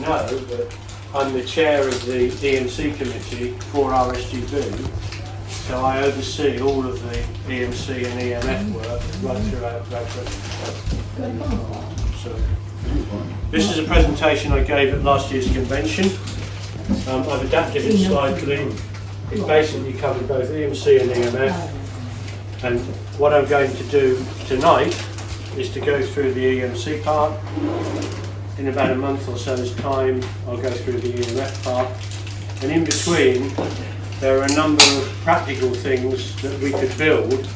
know that I'm the chair of the EMC committee for RSGB, so I oversee all of the EMC and EMF work right throughout So, this is a presentation I gave at last year's convention. I've adapted it slightly. It basically covered both EMC and EMF, and what I'm going to do tonight is to go through the EMC part. In about a month or so's time I'll go through the EMF part, and in between there are a number of practical things that we could build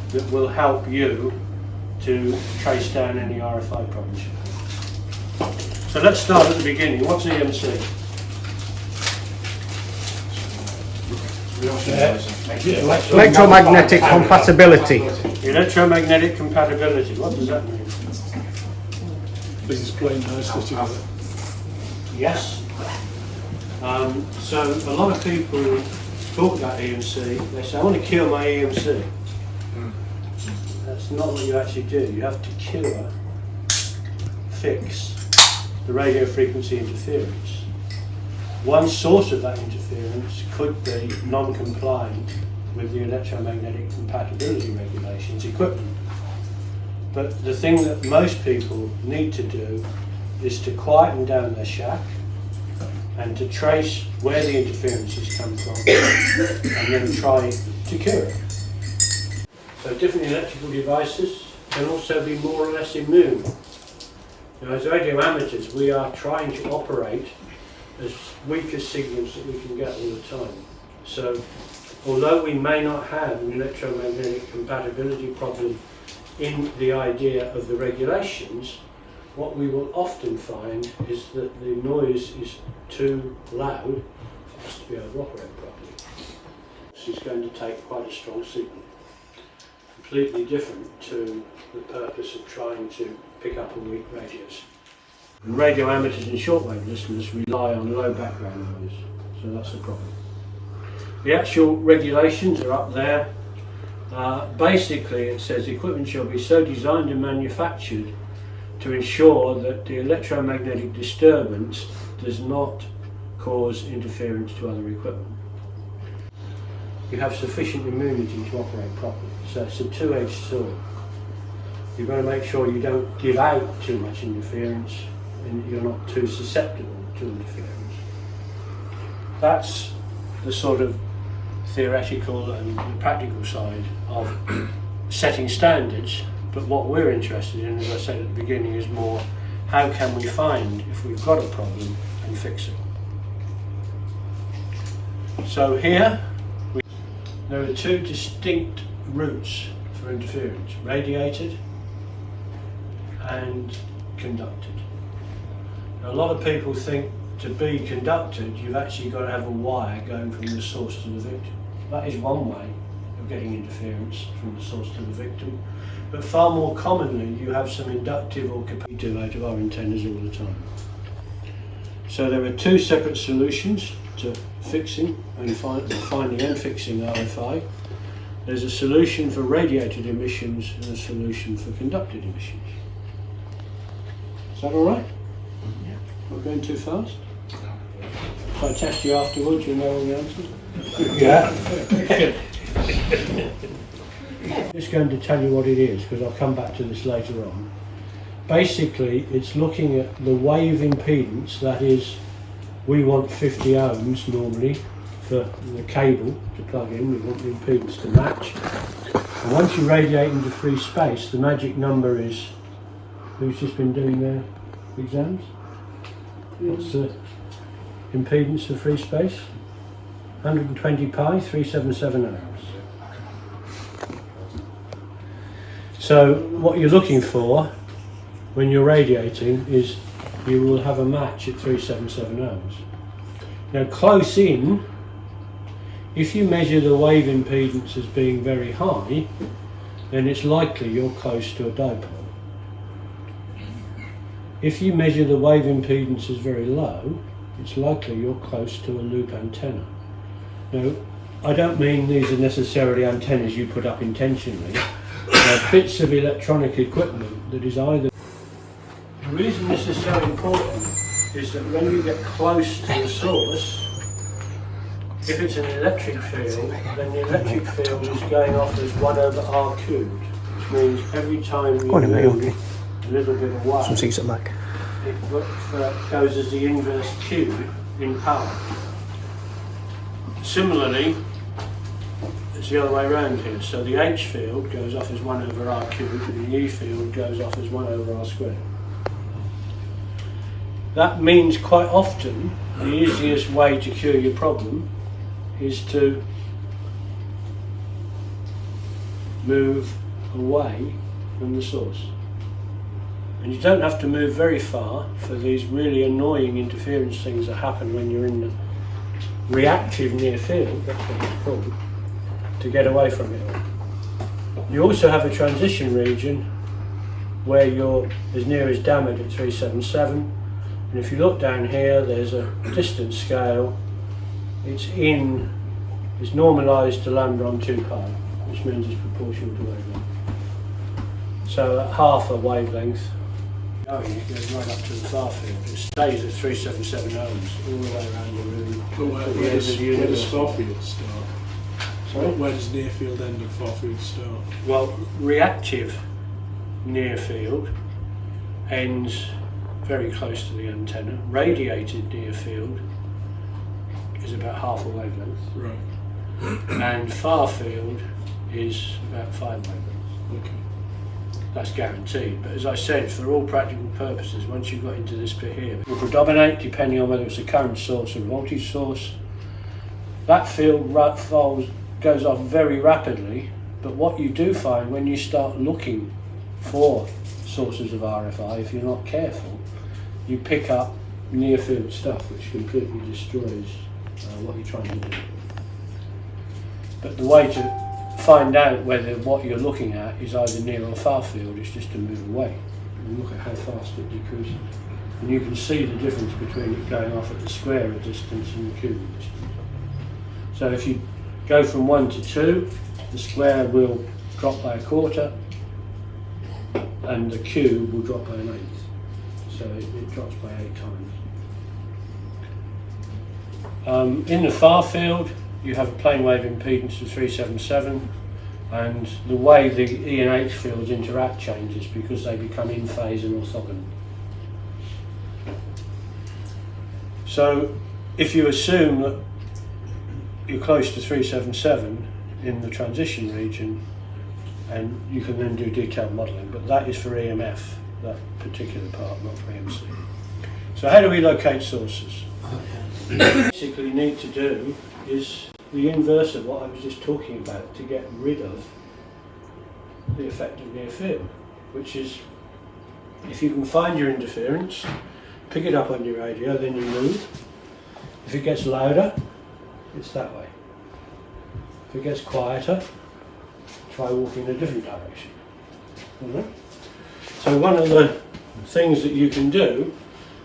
that will help you to trace down any RFI problems. So let's start at the beginning. What's EMC? Electromagnetic compatibility. Electromagnetic compatibility. What does that mean? Please explain how it's fitting with it. Yes. So a lot of people talk about EMC. They say, I want to cure my EMC. That's not what you actually do. You have to fix the radio frequency interference. One source of that interference could be non-compliant with the electromagnetic compatibility regulations equipment. But the thing that most people need to do is to quieten down their shack and to trace where the interferences come from and then try to cure it. So different electrical devices can also be more or less immune. Now, as radio amateurs, we are trying to operate as weak as signals that we can get all the time. So although we may not have an electromagnetic compatibility problem in the idea of the regulations, what we will often find is that the noise is too loud for us to be able to operate properly. This is going to take quite a strong signal, completely different to the purpose of trying to pick up on weak radios. And radio amateurs and shortwave listeners rely on low background noise, so that's the problem. The actual regulations are up there. Basically it says equipment shall be so designed and manufactured to ensure that the electromagnetic disturbance does not cause interference to other equipment. You have sufficient immunity to operate properly, so it's a two-edged sword. You've got to make sure you don't give out too much interference and you're not too susceptible to interference. That's the sort of theoretical and the practical side of setting standards, but what we're interested in, as I said at the beginning, is more how can we find if we've got a problem and fix it. So here there are two distinct routes for interference: radiated and conducted. Now, a lot of people think to be conducted you've actually got to have a wire going from the source to the victim. That is one way of getting interference from the source to the victim, but far more commonly you have some inductive or capacitive out of our antennas all the time. So there are two separate solutions to fixing and finding and fixing RFI. There's a solution for radiated emissions and a solution for conducted emissions. Is that all right? Yeah. Not going too fast? If I test you afterwards, you'll know all the answers? Yeah. I'm just going to tell you what it is, because I'll come back to this later on. Basically, it's looking at the wave impedance, that is, we want 50 ohms normally for the cable to plug in, we want the impedance to match. And once you radiate into free space, the magic number is, who's just been doing their exams? What's the impedance of free space? 120 pi, 377 ohms. So what you're looking for when you're radiating is you will have a match at 377 ohms. Now close in, if you measure the wave impedance as being very high, then it's likely you're close to a dipole. If you measure the wave impedance as very low, it's likely you're close to a loop antenna. Now, I don't mean these are necessarily antennas you put up intentionally. They're bits of electronic equipment that is either... The reason this is so important is that when you get close to the source, if it's an electric field, then the electric field is going off as 1 over R cubed, which means every time you move a little bit away, it goes as the inverse Q in power. Similarly, it's the other way around here. So the H field goes off as 1 over R cubed and the E field goes off as 1 over R squared. That means quite often the easiest way to cure your problem is to move away from the source. And you don't have to move very far for these really annoying interference things that happen when you're in the reactive near field, that's what it's called, to get away from it all. You also have a transition region where you're as near as Damod at 377, and if you look down here there's a distance scale. It's normalised to lambda on 2 pi, which means it's proportional to wavelength. So at half a wavelength, it goes right up to the far field. It stays at 377 ohms all the way around the room. But where does far field start? Sorry? Where does near field end and far field start? Well, reactive near field ends very close to the antenna. Radiated near field is about half a wavelength. Right. And far field is about 5 wavelengths. Okay. That's guaranteed, but as I said, for all practical purposes, once you've got into this bit here, it will predominate depending on whether it's a current source or a voltage source. That field goes off very rapidly, but what you do find when you start looking for sources of RFI, if you're not careful, you pick up near field stuff which completely destroys what you're trying to do. But the way to find out whether what you're looking at is either near or far field is just to move away and look at how fast it decreases. And you can see the difference between it going off at the square of distance and the cube of distance. So if you go from 1 to 2, the square will drop by 1/4 and the cube will drop by 1/8. So it drops by 8 times. In the far field, you have a plane wave impedance of 377, and the way the E and H fields interact changes because they become in phase and orthogonal. So if you assume that you're close to 377 in the transition region, and you can then do detailed modelling, but that is for EMF, that particular part, not for EMC. So how do we locate sources? What you basically need to do is the inverse of what I was just talking about to get rid of the effect of near field, which is if you can find your interference, pick it up on your radio, then you move. If it gets louder, it's that way. If it gets quieter, try walking in a different direction. So one of the things that you can do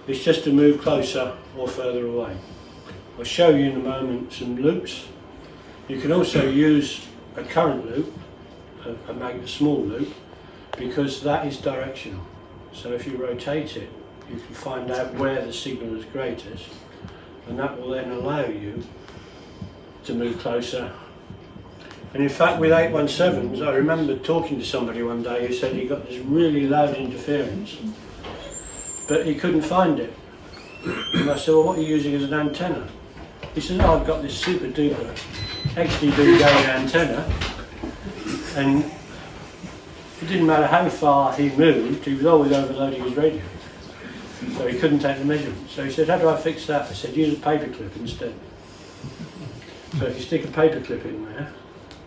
is just to move closer or further away. I'll show you in a moment some loops. You can also use a current loop, a small loop, because that is directional. So if you rotate it, you can find out where the signal is greatest, and that will then allow you to move closer. And in fact with 817s, I remember talking to somebody one day who said he got this really loud interference, but he couldn't find it. And I said, well, what are you using as an antenna? He said, oh, I've got this super duper XDB going antenna, and it didn't matter how far he moved, he was always overloading his radio. So he couldn't take the measurement. So he said, how do I fix that? I said, use a paperclip instead. So if you stick a paperclip in there,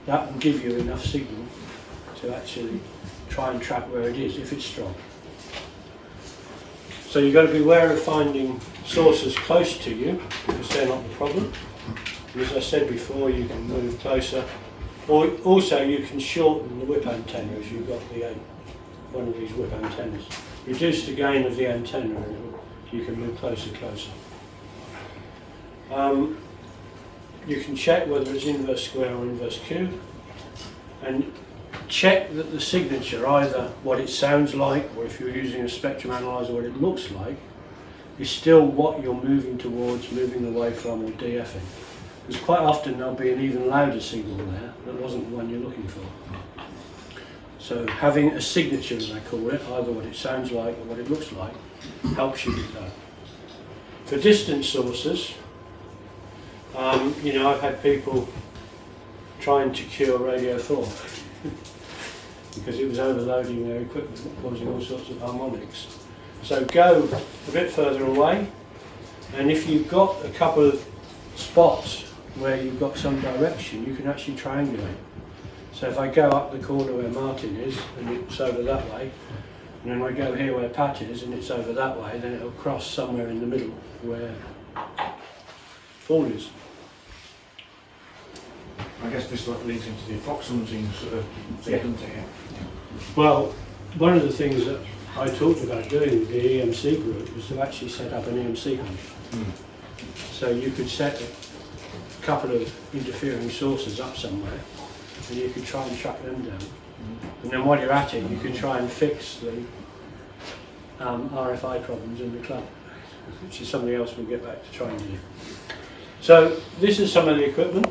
that will give you enough signal to actually try and track where it is, if it's strong. So you've got to be aware of finding sources close to you, because they're not the problem. And as I said before, you can move closer. Or also you can shorten the whip antenna if you've got one of these whip antennas. Reduce the gain of the antenna and you can move closer. You can check whether it's inverse square or inverse cube, and check that the signature, either what it sounds like or if you're using a spectrum analyzer what it looks like, is still what you're moving towards, moving away from, or DFing. Because quite often there'll be an even louder signal there that wasn't the one you're looking for. So having a signature, as I call it, either what it sounds like or what it looks like, helps you with that. For distance sources, I've had people trying to cure radio 4 because it was overloading their equipment, causing all sorts of harmonics. So go a bit further away, and if you've got a couple of spots where you've got some direction, you can actually triangulate. So if I go up the corner where Martin is, and it's over that way, and then I go here where Pat is, and it's over that way, then it'll cross somewhere in the middle where Paul is. I guess this leads into the fox hunting sort of thing, doesn't it? Well, one of the things that I talked about doing with the EMC group was to actually set up an EMC hunt. So you could set a couple of interfering sources up somewhere, and you could try and track them down. And then while you're at it, you can try and fix the RFI problems in the club, which is something else we'll get back to trying to do. So this is some of the equipment.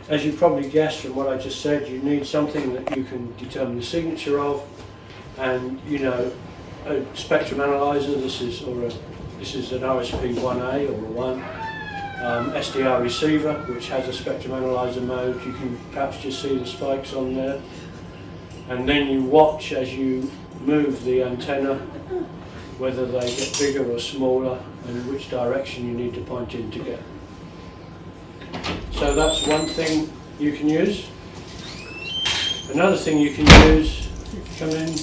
As you probably guessed from what I just said, you need something that you can determine the signature of, and a spectrum analyzer. This is an RSP 1A or a 1. SDR receiver, which has a spectrum analyzer mode. You can perhaps just see the spikes on there, and then you watch as you move the antenna whether they get bigger or smaller and which direction you need to point in to get. So that's one thing you can use. Another thing you can use, come in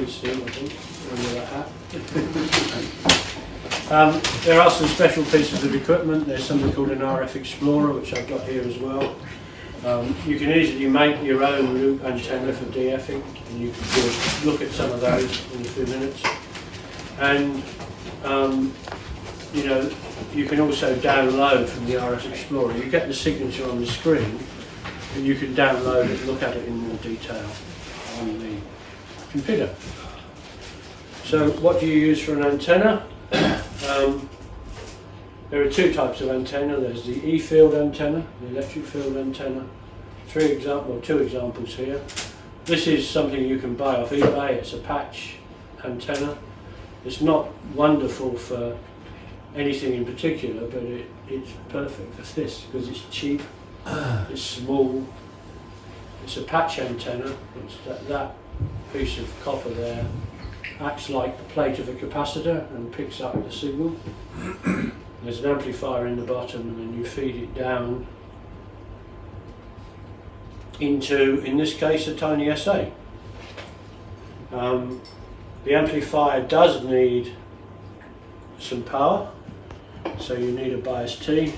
Steve, I think, under that hat. There are some special pieces of equipment. There's something called an RF Explorer, which I've got here as well. You can easily make your own loop antenna for DFing, and you can look at some of those in a few minutes. And you can also download from the RF Explorer. You get the signature on the screen, and you can download it and look at it in more detail on the computer. So what do you use for an antenna? There are two types of antenna. There's the E-field antenna, the electric field antenna. Two examples here. This is something you can buy off eBay. It's a patch antenna. It's not wonderful for anything in particular, but it's perfect for this because it's cheap, it's small, it's a patch antenna. It's that piece of copper there acts like the plate of a capacitor and picks up the signal. There's an amplifier in the bottom, and then you feed it down into, in this case, a tiny SA. The amplifier does need some power, so you need a bias T.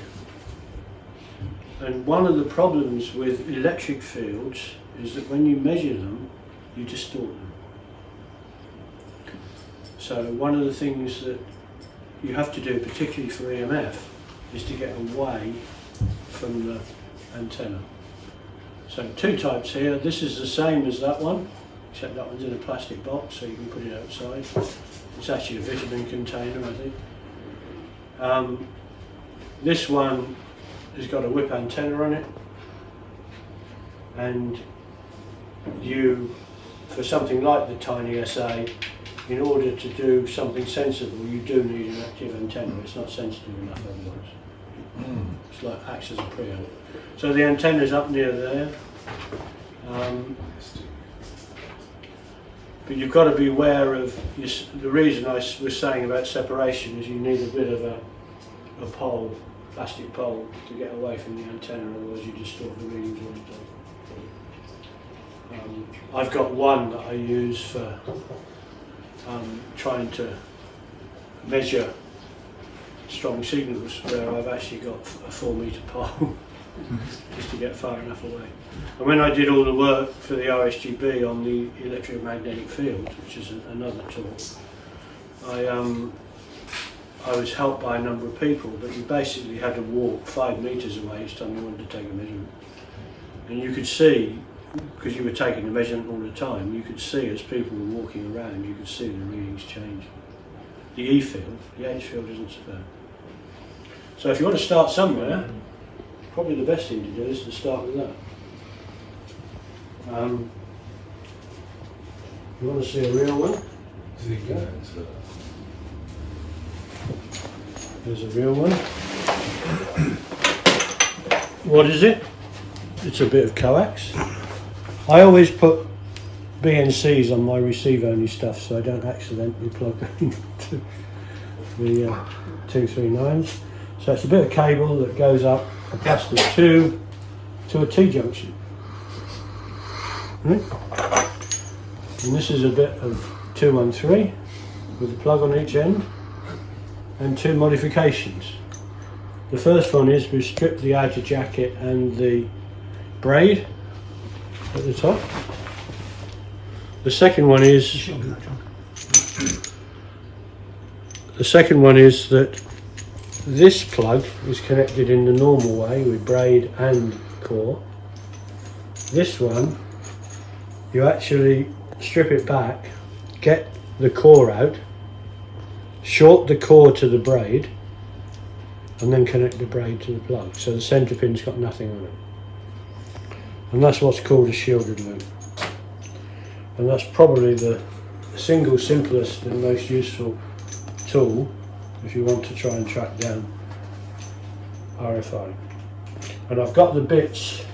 And one of the problems with electric fields is that when you measure them, you distort them. So one of the things that you have to do, particularly for EMF, is to get away from the antenna. So two types here. This is the same as that one, except that one's in a plastic box, so you can put it outside. It's actually a vitamin container, I think. This one has got a whip antenna on it, and for something like the tiny SA, in order to do something sensible, you do need an active antenna. It's not sensitive enough otherwise. It's like acts as a preamp. So the antenna's up near there. But you've got to be aware of the reason I was saying about separation is you need a bit of a pole, plastic pole, to get away from the antenna, otherwise you distort the readings all the time. I've got one that I use for trying to measure strong signals, where I've actually got a 4 metre pole just to get far enough away. And when I did all the work for the RSGB on the electromagnetic field, which is another talk, I was helped by a number of people, but you basically had to walk 5 metres away each time you wanted to take a measurement. And you could see because you were taking the measurement all the time, you could see as people were walking around, you could see the readings change. The E field, the H field isn't so bad. So if you want to start somewhere, probably the best thing to do is to start with that. You want to see a real one? There's a real one. What is it? It's a bit of coax. I always put BNCs on my receive-only stuff so I don't accidentally plug into the 239s. So it's a bit of cable that goes up a plastic tube to a T-junction. And this is a bit of 213 with a plug on each end and two modifications. The first one is we strip the outer jacket and the braid at the top. The second one is that this plug is connected in the normal way with braid and core. This one, you actually strip it back, get the core out, short the core to the braid, and then connect the braid to the plug. So the centre pin's got nothing on it. And that's what's called a shielded loop. And that's probably the single simplest and most useful tool if you want to try and track down RFI. And I've got the bits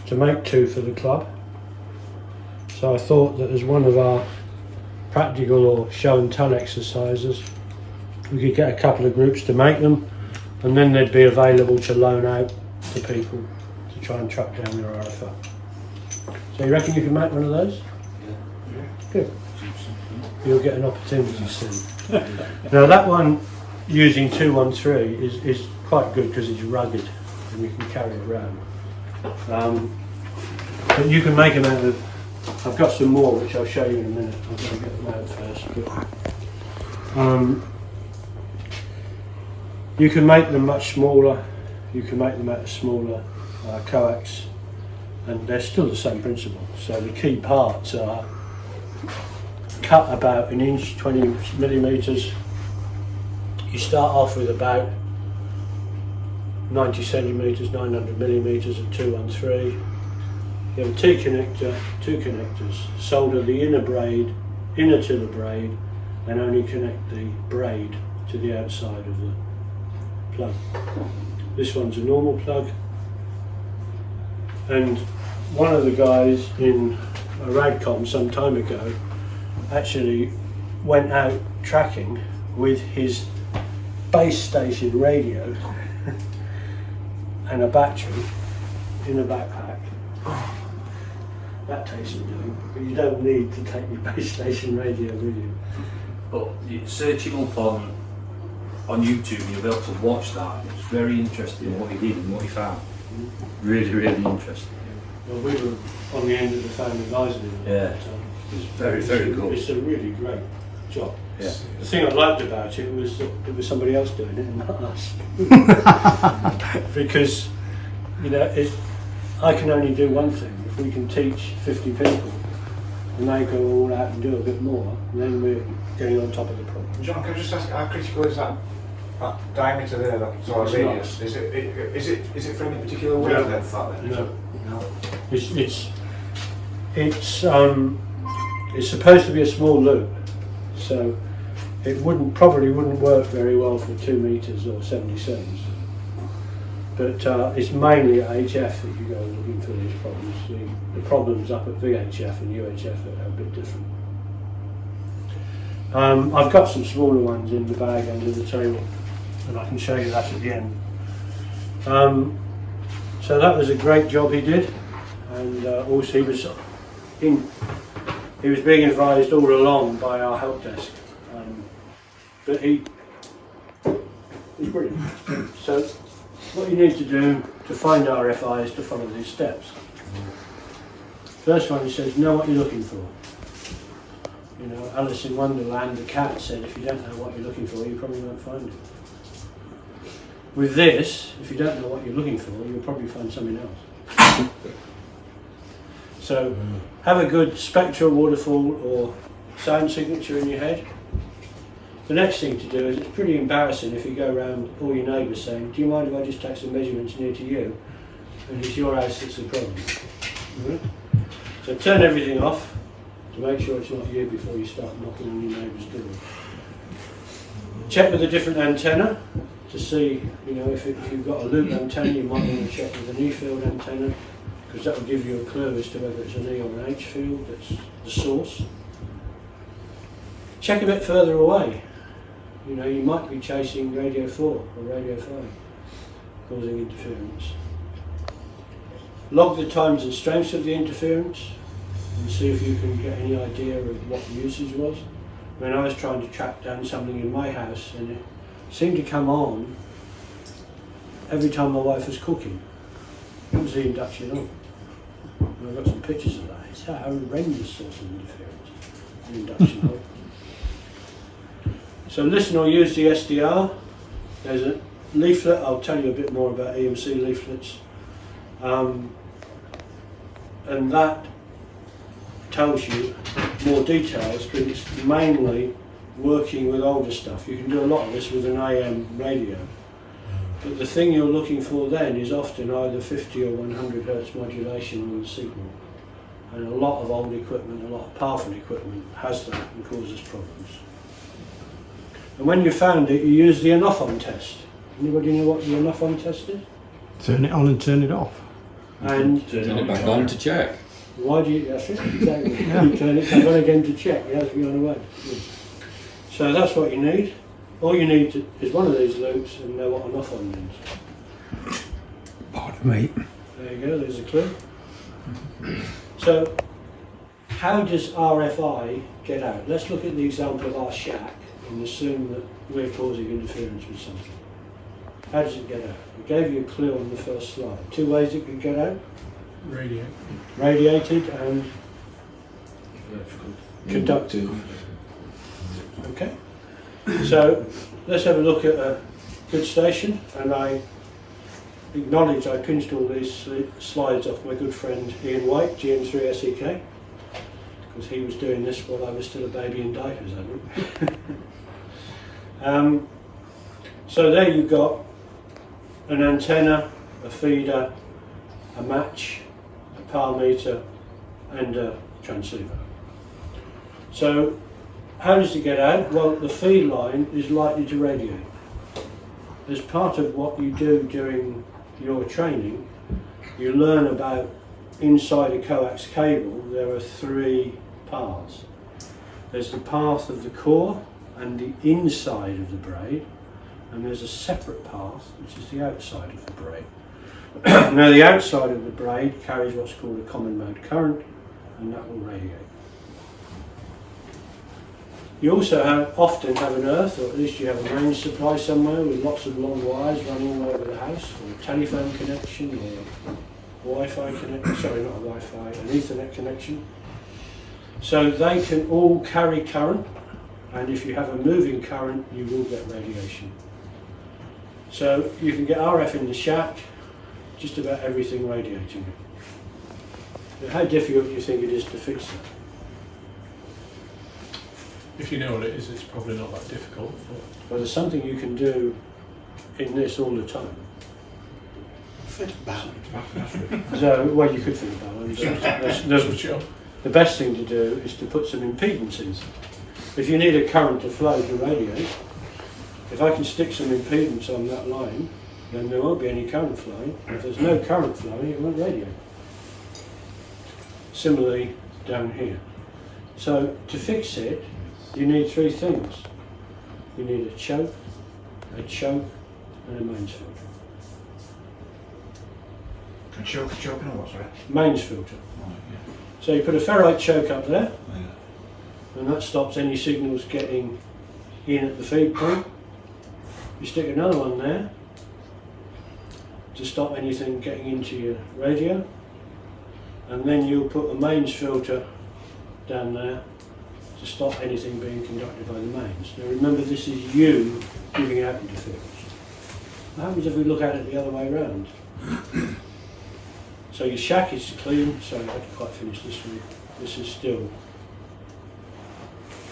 to make two for the club. So I thought that as one of our practical or show and tell exercises, we could get a couple of groups to make them, and then they'd be available to loan out to people to try and track down their RFI. So you reckon you can make one of those? Yeah. Good. You'll get an opportunity soon. Now that one using 213 is quite good because it's rugged and you can carry it around. But you can make them out of, I've got some more which I'll show you in a minute. I'm going to get them out first. But, you can make them much smaller, you can make them out of smaller coax, and they're still the same principle. So the key parts are cut about 1 inch, 20 millimetres. You start off with about 90 centimetres, 900 millimetres of 213. You have a T connector, two connectors, solder the inner to the braid, and only connect the braid to the outside of the plug. This one's a normal plug, and one of the guys in a radcom some time ago actually went out tracking with his base station radio and a battery in a backpack. That takes some doing, but you don't need to take your base station radio with you. But searching up on YouTube, you'll be able to watch that. It's very interesting what he did and what he found. Really, really interesting. Well, we were on the end of the phone advising him. Yeah. It's very, very cool. It's a really great job. Yeah. The thing I liked about it was that it was somebody else doing it and not us. Because, you know, I can only do one thing. If we can teach 50 people and they go all out and do a bit more, then we're getting on top of the problem. John, can I just ask, how critical is that diameter there, that sort of radius? Is it for any particular wavelength? No. It's supposed to be a small loop, so it probably wouldn't work very well for 2 meters or 77s. But it's mainly at HF that you go looking for these problems. The problems up at VHF and UHF are a bit different. I've got some smaller ones in the bag under the table, and I can show you that at the end. So that was a great job he did, and also he was being advised all along by our help desk, but he's brilliant. So what you need to do to find RFI is to follow these steps. First one, he says, know what you're looking for. You know, Alice in Wonderland, the cat, said if you don't know what you're looking for, you probably won't find it. With this, if you don't know what you're looking for, you'll probably find something else. So have a good spectral waterfall or sound signature in your head. The next thing to do is, it's pretty embarrassing if you go around all your neighbours saying, do you mind if I just take some measurements near to you? And it's your house that's the problem. So turn everything off to make sure it's not you before you start knocking on your neighbour's door. Check with a different antenna to see, if you've got a loop antenna, you might want to check with an E field antenna, because that will give you a clue as to whether it's an E or an H field that's the source. Check a bit further away. You might be chasing radio 4 or radio 5, causing interference. Log the times and strengths of the interference and see if you can get any idea of what the usage was. When I was trying to track down something in my house, and it seemed to come on every time my wife was cooking. It was the induction on. And I've got some pictures of that. It's a horrendous source of interference, the induction on. So listen or use the SDR. There's a leaflet. I'll tell you a bit more about EMC leaflets. And that tells you more details, but it's mainly working with older stuff. You can do a lot of this with an AM radio. But the thing you're looking for then is often either 50 or 100 hertz modulation on the signal. And a lot of old equipment, a lot of powerful equipment has that and causes problems. And when you found it, you use the on-off-on test. Anybody know what the on-off-on test is? Turn it on and turn it off. And Turn it back on to check. why do you, that's it, exactly. You turn it back on again to check, it hasn't gone away. So that's what you need. All you need is one of these loops and know what an off-on means. Pardon me. There you go, there's a clue. So, how does RFI get out? Let's look at the example of our shack and assume that we're causing interference with something. How does it get out? I gave you a clue on the first slide. 2 ways it could get out. Radiated and conducted. Okay. So let's have a look at a good station, and I acknowledge I pinched all these slides off my good friend Ian White, GM3SEK, because he was doing this while I was still a baby in diapers, I think. So there you've got an antenna, a feeder, a match, a power meter and a transceiver. So how does it get out? Well, the feed line is likely to radiate. As part of what you do during your training, you learn about inside a coax cable. There are 3 paths. There's the path of the core and the inside of the braid, and there's a separate path which is the outside of the braid. Now the outside of the braid carries what's called a common mode current, and that will radiate. You also often have an earth, or at least you have a mains supply somewhere with lots of long wires running all over the house, or a telephone connection, or a Wi-Fi connection, sorry, not a Wi-Fi, an Ethernet connection. So they can all carry current, and if you have a moving current, you will get radiation. So you can get RF in the shack, just about everything radiating. Now, how difficult do you think it is to fix that? If you know what it is, it's probably not that difficult. Well, there's something you can do in this all the time. Fit balance. So, well, you could fit a balance. Switch it on. The best thing to do is to put some impedances. If you need a current to flow to radiate, if I can stick some impedance on that line, then there won't be any current flowing. If there's no current flowing, it won't radiate. Similarly, down here. So, to fix it, you need 3 things. You need a choke, and a mains filter. And choking on what, sorry? Mains filter. Oh, yeah. So you put a ferrite choke up there, Yeah. and that stops any signals getting in at the feed point. You stick another one there to stop anything getting into your radio, and then you'll put a mains filter down there to stop anything being conducted by the mains. Now remember, this is you giving out interference. What happens if we look at it the other way around? So your shack is clean, sorry I haven't quite finished this one. This is still,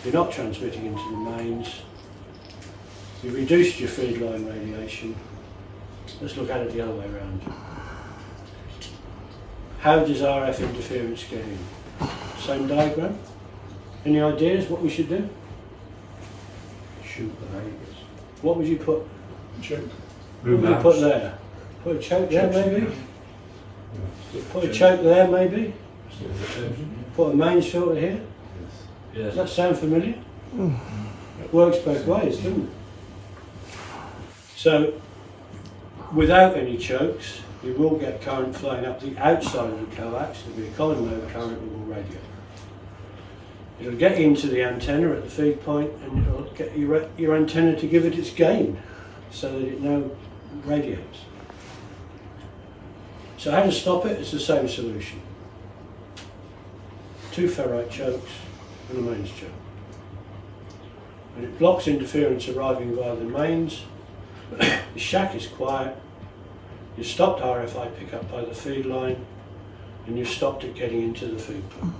you're not transmitting into the mains. You've reduced your feed line radiation. Let's look at it the other way around. How does RF interference get in? Same diagram? Any ideas what we should do? Shoot the radius. What would you put? Check. What would you put there? Put a choke there maybe? Put a choke there maybe? Put a mains filter here? Yes. Does that sound familiar? It works both ways, doesn't it? So, without any chokes, you will get current flowing up the outside of the coax. There'll be a common mode current that will radiate. It'll get into the antenna at the feed point, and it'll get your antenna to give it its gain, so that it now radiates. So how to stop it? It's the same solution. 2 ferrite chokes and a mains choke. And it blocks interference arriving via the mains. The shack is quiet. You've stopped RFI pickup by the feed line, and you've stopped it getting into the feed point.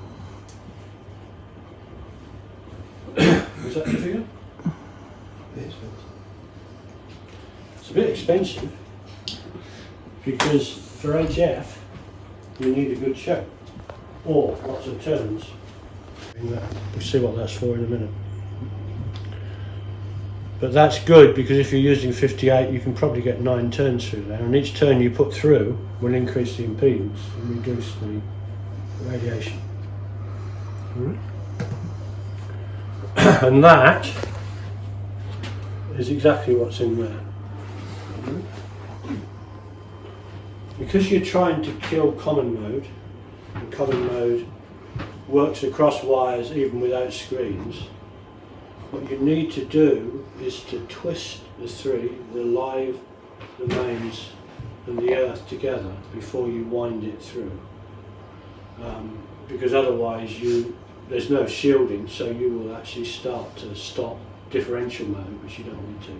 Is that difficult? It's a bit expensive, because for HF you need a good choke, or lots of turns. We'll see what that's for in a minute. But that's good, because if you're using 58 you can probably get 9 turns through there, and each turn you put through will increase the impedance and reduce the radiation. And that is exactly what's in there. Because you're trying to kill common mode, and common mode works across wires even without screens, what you need to do is to twist the three, the live, the mains and the earth together before you wind it through. Because otherwise there's no shielding, so you will actually start to stop differential mode, which you don't want to.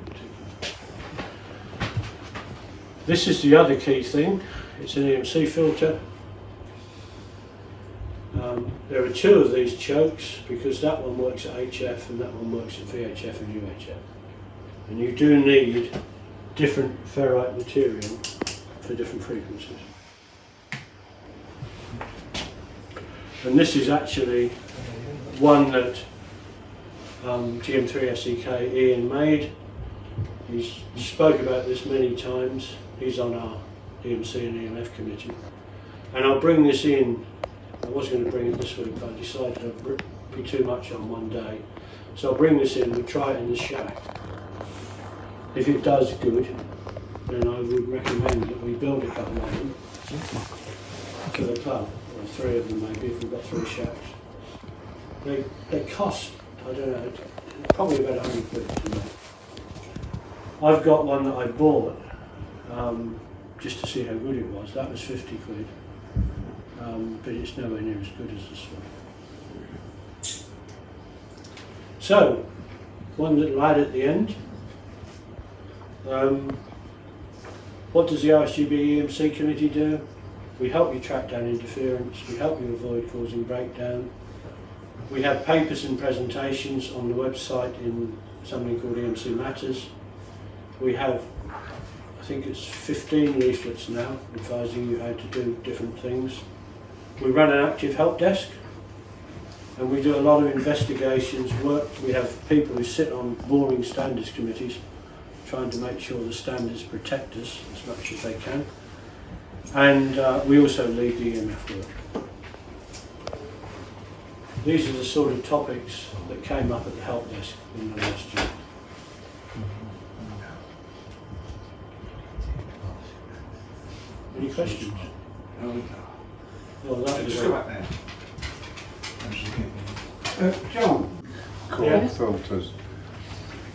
This is the other key thing. It's an EMC filter. There are 2 of these chokes, because that one works at HF and that one works at VHF and UHF. And you do need different ferrite material for different frequencies. And this is actually one that GM3SEK Ian made. He's spoke about this many times. He's on our EMC and EMF committee. And I'll bring this in. I was going to bring it this week, but I decided it would be too much on one day. So I'll bring this in, we'll try it in the shack. If it does good, then I would recommend that we build a couple of them for the club, or 3 of them maybe, if we've got 3 shacks. They cost, I don't know, probably about 100 quid. I've got one that I bought just to see how good it was. That was 50 quid. But it's nowhere near as good as this one. So, one little ad at the end. What does the RSGB EMC committee do? We help you track down interference, we help you avoid causing breakdown. We have papers and presentations on the website in something called EMC Matters. We have, I think it's 15 leaflets now advising you how to do different things. We run an active help desk, and we do a lot of investigations work. We have people who sit on boring standards committees trying to make sure the standards protect us as much as they can. And we also lead the EMF work. These are the sort of topics that came up at the help desk in the last year. Any questions? Well, that was Just go back there. John, core Yeah. filters.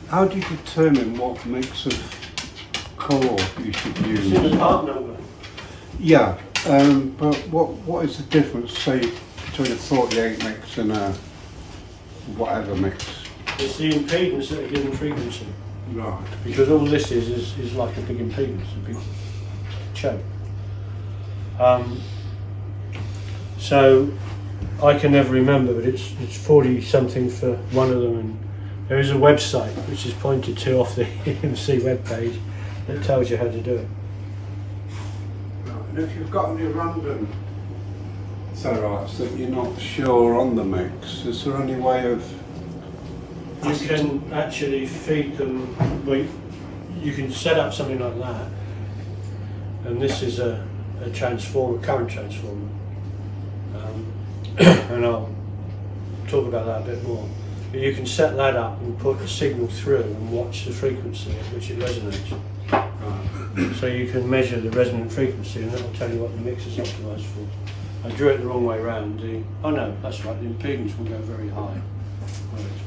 How do you determine what mix of core you should it's in the use? part number. Yeah, but what is the difference, say, between a 48 mix and a whatever mix? It's the impedance at a given frequency. Right. Because all this is like a big impedance, a big choke. So I can never remember, but it's 40 something for one of them, and there is a website which is pointed to off the EMC webpage that tells you how to do it. And if you've got any random ferrites that you're not sure on the mix, is there any way of... You can actually feed them, well, you can set up something like that, and this is a transformer, current transformer, and I'll talk about that a bit more. But you can set that up and put a signal through and watch the frequency at which it resonates. So you can measure the resonant frequency, and that'll tell you what the mix is optimised for. I drew it the wrong way round. Oh no, that's right, the impedance will go very high. Well, it's